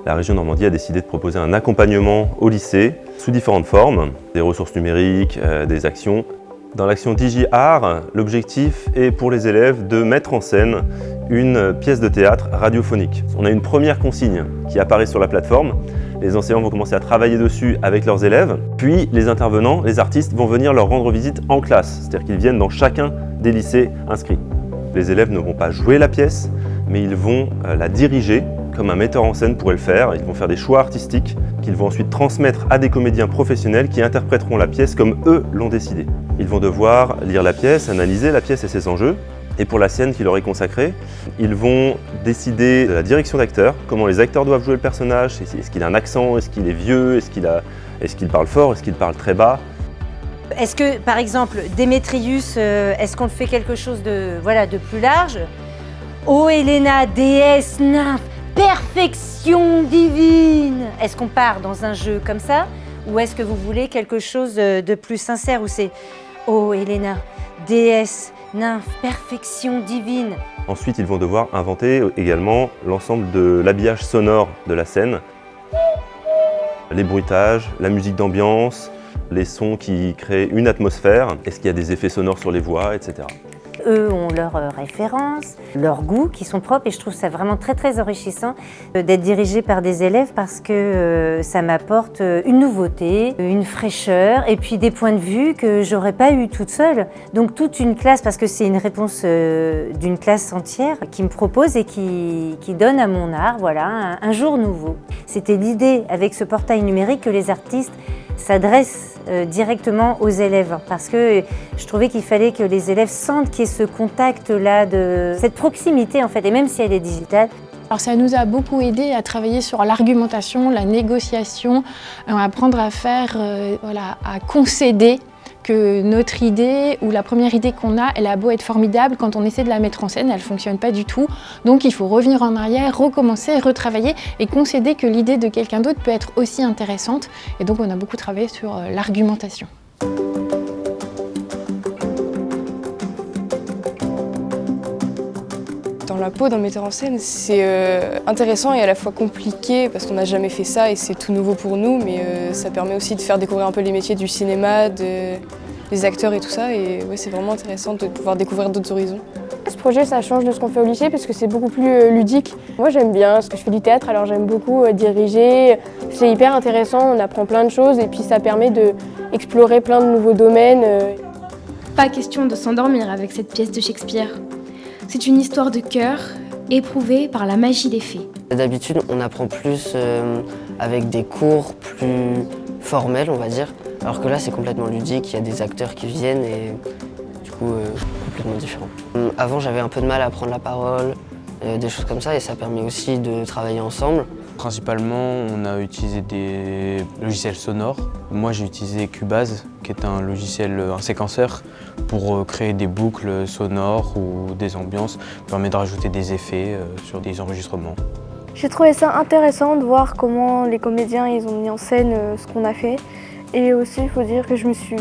La région Normandie a décidé de proposer un accompagnement au lycée sous différentes formes, des ressources numériques, des actions. Dans l'action DigiArt, l'objectif est pour les élèves de mettre en scène une pièce de théâtre radiophonique. On a une première consigne qui apparaît sur la plateforme. Les enseignants vont commencer à travailler dessus avec leurs élèves. Puis les intervenants, les artistes, vont venir leur rendre visite en classe, c'est-à-dire qu'ils viennent dans chacun des lycées inscrits. Les élèves ne vont pas jouer la pièce, mais ils vont la diriger comme un metteur en scène pourrait le faire. Ils vont faire des choix artistiques qu'ils vont ensuite transmettre à des comédiens professionnels qui interpréteront la pièce comme eux l'ont décidé. Ils vont devoir lire la pièce, analyser la pièce et ses enjeux. Et pour la scène qui leur est consacrée, ils vont décider de la direction d'acteur, comment les acteurs doivent jouer le personnage, est-ce qu'il a un accent, est-ce qu'il est vieux, est-ce qu'il parle fort, est-ce qu'il parle très bas. Est-ce que, par exemple, Démétrius, est-ce qu'on fait quelque chose de plus large? Oh Helena, déesse, nymphe, perfection divine! Est-ce qu'on part dans un jeu comme ça? Ou est-ce que vous voulez quelque chose de plus sincère où c'est oh Helena, déesse, nymphe, perfection divine? Ensuite, ils vont devoir inventer également l'ensemble de l'habillage sonore de la scène. Les bruitages, la musique d'ambiance, les sons qui créent une atmosphère. Est-ce qu'il y a des effets sonores sur les voix, etc. Eux ont leurs références, leurs goûts qui sont propres et je trouve ça vraiment très très enrichissant d'être dirigée par des élèves parce que ça m'apporte une nouveauté, une fraîcheur et puis des points de vue que j'aurais pas eu toute seule. Donc toute une classe, parce que c'est une réponse d'une classe entière qui me propose et qui donne à mon art un jour nouveau. C'était l'idée avec ce portail numérique que les artistes s'adressent directement aux élèves parce que je trouvais qu'il fallait que les élèves sentent qu'il y ait ce contact-là, cette proximité en fait, et même si elle est digitale. Alors ça nous a beaucoup aidé à travailler sur l'argumentation, la négociation, à apprendre à faire, à concéder que notre idée ou la première idée qu'on a, elle a beau être formidable, quand on essaie de la mettre en scène, elle ne fonctionne pas du tout. Donc il faut revenir en arrière, recommencer, retravailler et concéder que l'idée de quelqu'un d'autre peut être aussi intéressante. Et donc on a beaucoup travaillé sur l'argumentation. Dans la peau d'un metteur en scène, c'est intéressant et à la fois compliqué parce qu'on n'a jamais fait ça et c'est tout nouveau pour nous, mais ça permet aussi de faire découvrir un peu les métiers du cinéma, des acteurs et tout ça, et ouais, c'est vraiment intéressant de pouvoir découvrir d'autres horizons. Ce projet, ça change de ce qu'on fait au lycée parce que c'est beaucoup plus ludique. Moi, j'aime bien, parce que je fais du théâtre, alors j'aime beaucoup diriger. C'est hyper intéressant, on apprend plein de choses et puis ça permet d'explorer plein de nouveaux domaines. Pas question de s'endormir avec cette pièce de Shakespeare. C'est une histoire de cœur, éprouvée par la magie des fées. D'habitude, on apprend plus avec des cours plus formels, on va dire, alors que là, c'est complètement ludique, il y a des acteurs qui viennent et du coup, complètement différent. Avant, j'avais un peu de mal à prendre la parole, des choses comme ça, et ça permet aussi de travailler ensemble. Principalement, on a utilisé des logiciels sonores. Moi, j'ai utilisé Cubase, qui est un logiciel, un séquenceur, pour créer des boucles sonores ou des ambiances, qui permet de rajouter des effets sur des enregistrements. J'ai trouvé ça intéressant de voir comment les comédiens ils ont mis en scène ce qu'on a fait. Et aussi, il faut dire que je me suis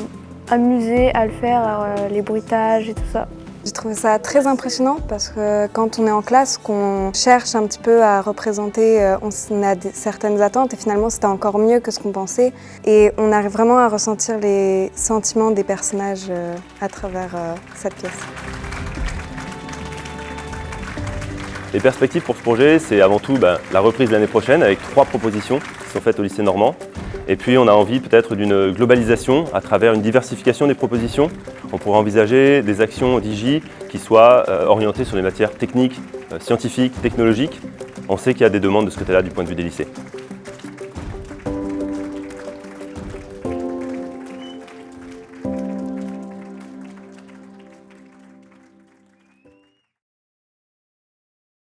amusée à le faire, les bruitages et tout ça. J'ai trouvé ça très impressionnant parce que quand on est en classe, qu'on cherche un petit peu à représenter, on a certaines attentes et finalement c'était encore mieux que ce qu'on pensait. Et on arrive vraiment à ressentir les sentiments des personnages à travers cette pièce. Les perspectives pour ce projet, c'est avant tout la reprise l'année prochaine avec 3 propositions qui sont faites au lycée normand. Et puis on a envie peut-être d'une globalisation à travers une diversification des propositions. On pourrait envisager des actions Digi qui soient orientées sur les matières techniques, scientifiques, technologiques. On sait qu'il y a des demandes de ce côté-là du point de vue des lycées.